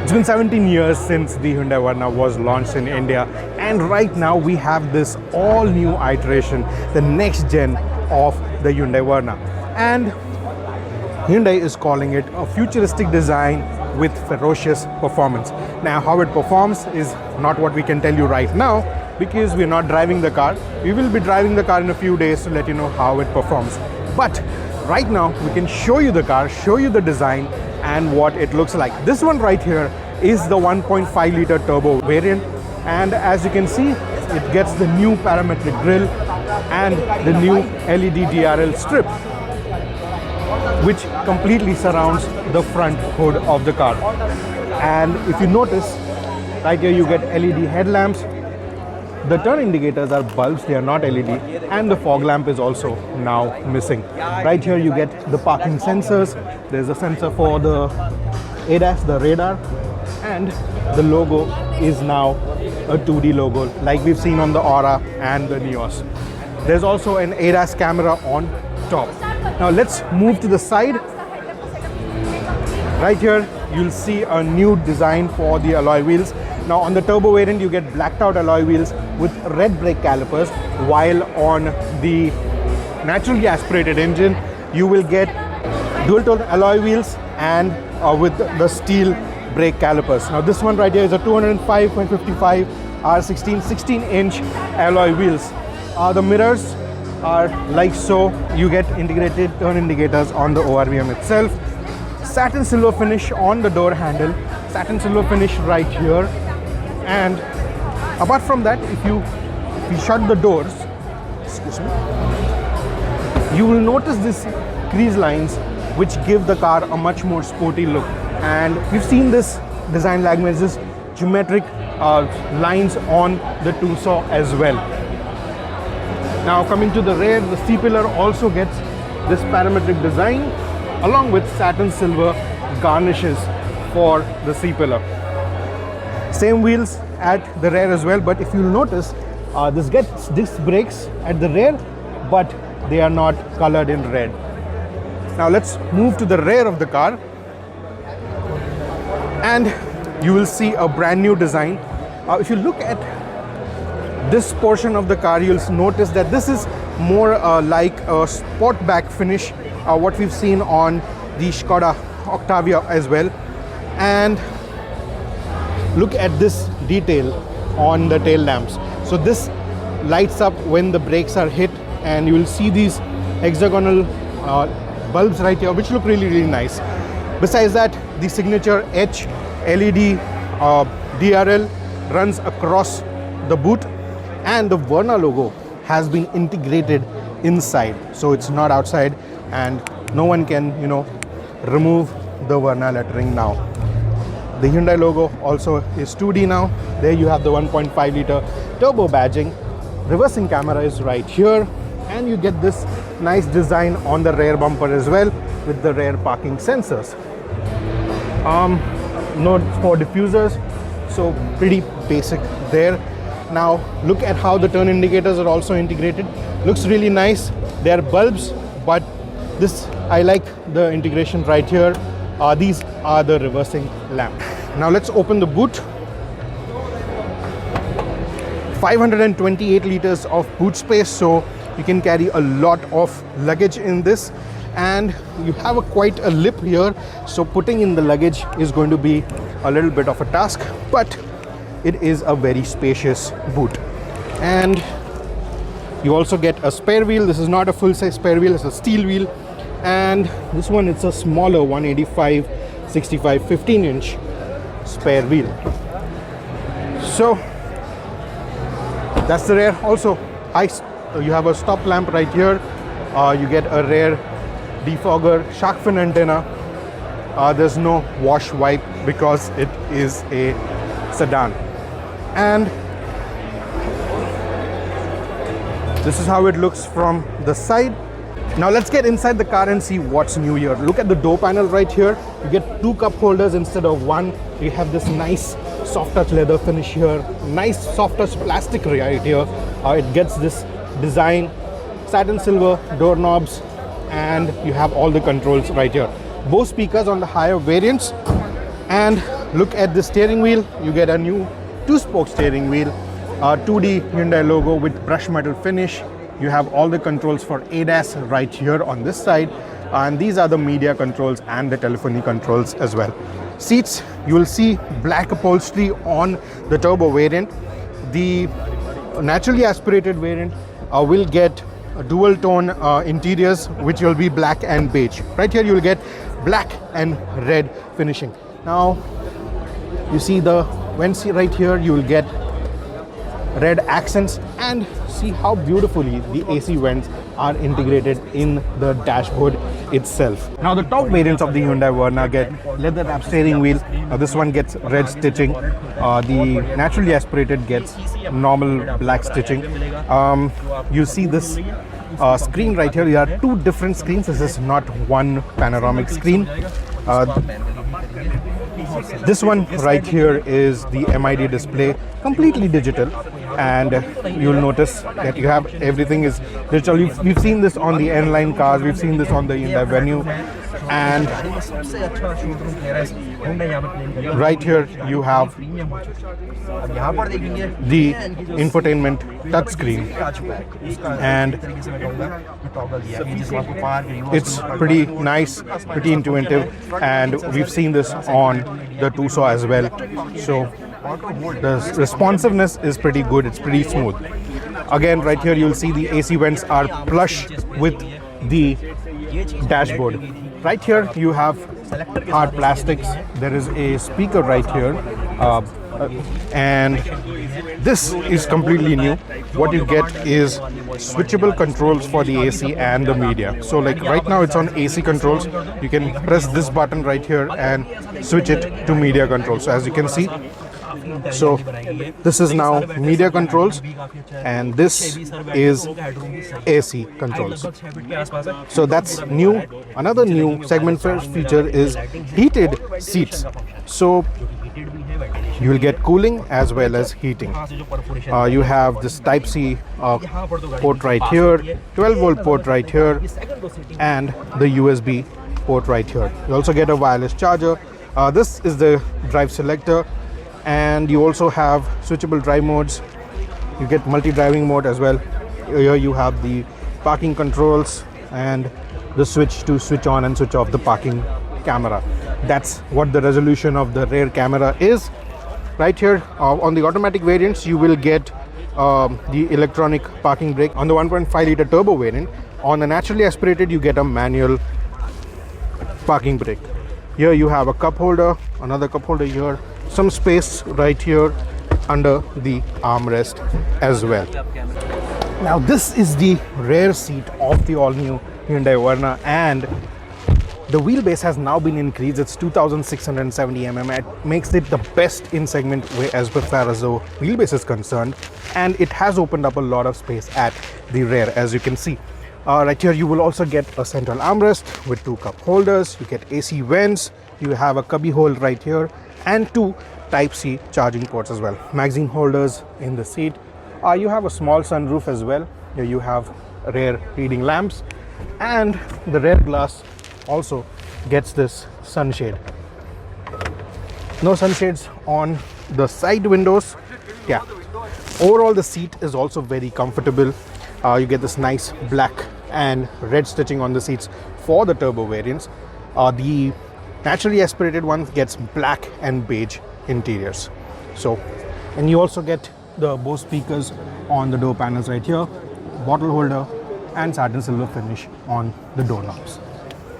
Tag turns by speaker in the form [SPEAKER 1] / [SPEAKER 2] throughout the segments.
[SPEAKER 1] It's been 17 years since the Hyundai Verna was launched in India, and right now we have this all new iteration, the next gen of the Hyundai Verna. And Hyundai is calling it a futuristic design with ferocious performance. Now, how it performs is not what we can tell you right now because we're not driving the car. We will be driving the car in a few days to let you know how it performs. But right now, we can show you the car, show you the design and what it looks like. This one right here is the 1.5 liter turbo variant, and as you can see, it gets the new parametric grille and the new LED DRL strip, which completely surrounds the front hood of the car. And if you notice, right here you get LED headlamps. The turn indicators are bulbs, they are not LED, and the fog lamp is also now missing. Right here you get the parking sensors. There's a sensor for the ADAS, the radar, and the logo is now a 2D logo like we've seen on the Aura and the Nios. There's also an ADAS camera on top. Now let's move to the side. Right here you'll see a new design for the alloy wheels. Now on the turbo variant you get blacked out alloy wheels with red brake calipers, while on the naturally aspirated engine you will get dual tone alloy wheels and with the steel brake calipers. Now this one right here is a 205.55 R16 16-inch alloy wheels. The mirrors are like so. You get integrated turn indicators on the ORVM itself. Satin silver finish on the door handle, satin silver finish right here. And apart from that, if you shut the doors, excuse me, you will notice these crease lines which give the car a much more sporty look. And we've seen this design language, this geometric lines on the two-saw as well. Now coming to the rear, the C-pillar also gets this parametric design along with satin silver garnishes for the C-pillar. Same wheels at the rear as well, but if you'll notice, this gets disc brakes at the rear, but they are not colored in red. Now let's move to the rear of the car, and you will see a brand new design. If you look at this portion of the car, you'll notice that this is more like a sportback finish, what we've seen on the Skoda Octavia as well. And look at this detail on the tail lamps. So this lights up when the brakes are hit, and you will see these hexagonal bulbs right here, which look really nice. Besides that, the signature H LED DRL runs across the boot, and the Verna logo has been integrated inside, so it's not outside, and no one can, remove the Verna lettering now. The Hyundai logo also is 2D now. There you have the 1.5 liter turbo badging. Reversing camera is right here, and you get this nice design on the rear bumper as well with the rear parking sensors. Note for diffusers, so pretty basic there. Now look at how the turn indicators are also integrated. Looks really nice. They are bulbs, but this, I like the integration right here. These are the reversing lamp. Now let's open the boot. 528 liters of boot space, so you can carry a lot of luggage in this, and you have quite a lip here, so putting in the luggage is going to be a little bit of a task, but it is a very spacious boot. And you also get a spare wheel. This is not a full-size spare wheel, it's a steel wheel, and this one, it's a smaller 185/65 15-inch spare wheel. So that's the rear. Also, you have a stop lamp right here. You get a rear defogger shark fin antenna. There's no wash wipe because it is a sedan. And this is how it looks from the side. Now let's get inside the car and see what's new here. Look at the door panel right here. You get 2 cup holders instead of 1. You have this nice soft touch leather finish here, nice soft touch plastic right here. It gets this design, satin silver doorknobs, and you have all the controls right here. Bose speakers on the higher variants, and look at the steering wheel, you get a new 2-spoke steering wheel, 2D Hyundai logo with brushed metal finish. You have all the controls for ADAS right here on this side, and these are the media controls and the telephony controls as well. Seats, you will see black upholstery on the turbo variant. The naturally aspirated variant will get dual tone interiors, which will be black and beige. Right here you will get black and red finishing. Now you see the vents right here, you will get red accents, and see how beautifully the AC vents are integrated in the dashboard itself. Now the top variants of the Hyundai Verna get leather wrap steering wheel. This one gets red stitching. The naturally aspirated gets normal black stitching. You see this screen right here. There are 2 different screens. This is not one panoramic screen. This one right here is the MID display, completely digital, and you'll notice that you have everything is digital. We've seen this on the N-line cars, we've seen this on the Hyundai Venue, and right here you have the infotainment touchscreen, and it's pretty nice, pretty intuitive, and we've seen this on the Tucson as well. So the responsiveness is pretty good, it's pretty smooth. Again, right here you'll see the AC vents are plush with the dashboard. Right here you have hard plastics. There is a speaker right here, and this is completely new. What you get is switchable controls for the AC and the media. So like right now it's on AC controls. You can press this button right here and switch it to media controls. So as you can see, so this is now media controls, and this is AC controls. So that's new. Another new segment first feature is heated seats. So you will get cooling as well as heating. You have this Type-C port right here, 12-volt port right here, and the USB port right here. You also get a wireless charger. This is the drive selector, and you also have switchable drive modes. You get multi-driving mode as well. Here you have the parking controls and the switch to switch on and switch off the parking camera. That's what the resolution of the rear camera is. Right here on the automatic variants you will get the electronic parking brake on the 1.5 liter turbo variant. On the naturally aspirated you get a manual parking brake. Here you have a cup holder, another cup holder here, some space right here under the armrest as well. Now this is the rear seat of the all-new Hyundai Verna, and the wheelbase has now been increased. It's 2670 mm. It makes it the best in segment as far as the wheelbase is concerned, and it has opened up a lot of space at the rear, as you can see. Right here you will also get a central armrest with 2 cup holders. You get AC vents. You have a cubby hole right here and 2 Type-C charging ports as well. Magazine holders in the seat. You have a small sunroof as well. Here you have rear reading lamps, and the rear glass also gets this sunshade. No sunshades on the side windows. Yeah, overall the seat is also very comfortable. You get this nice black and red stitching on the seats for the turbo variants. The naturally aspirated one gets black and beige interiors. So, and you also get the Bose speakers on the door panels right here, bottle holder, and satin silver finish on the doorknobs.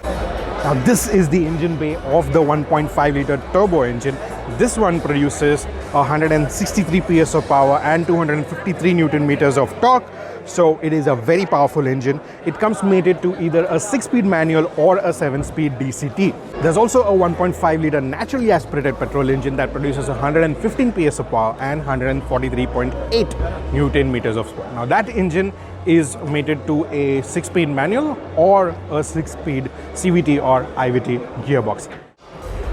[SPEAKER 1] Now this is the engine bay of the 1.5 liter turbo engine. This one produces 163 PS of power and 253 Newton meters of torque. So it is a very powerful engine. It comes mated to either a 6-speed manual or a 7-speed DCT. There's also a 1.5 liter naturally aspirated petrol engine that produces 115 PS of power and 143.8 Newton meters of torque. Now that engine is mated to a 6-speed manual or a 6-speed CVT or IVT gearbox.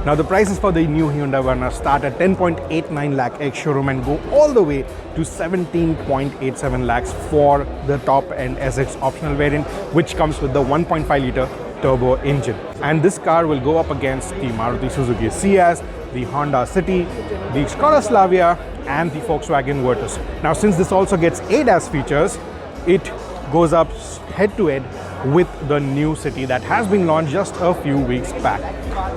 [SPEAKER 1] Now the prices for the new Hyundai Verna start at 10.89 lakh ex-showroom and go all the way to 17.87 lakhs for the top-end SX optional variant, which comes with the 1.5 liter turbo engine. And this car will go up against the Maruti Suzuki Ciaz, the Honda City, the Skoda Slavia, and the Volkswagen Virtus. Now, since this also gets ADAS features, it goes up head-to-head with the new City that has been launched just a few weeks back.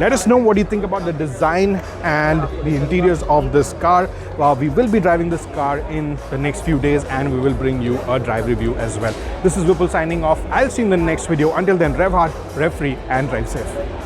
[SPEAKER 1] Let us know what you think about the design and the interiors of this car. We will be driving this car in the next few days, and we will bring you a drive review as well. This is Vipul signing off. I'll see you in the next video. Until then, rev hard, rev free, and drive safe.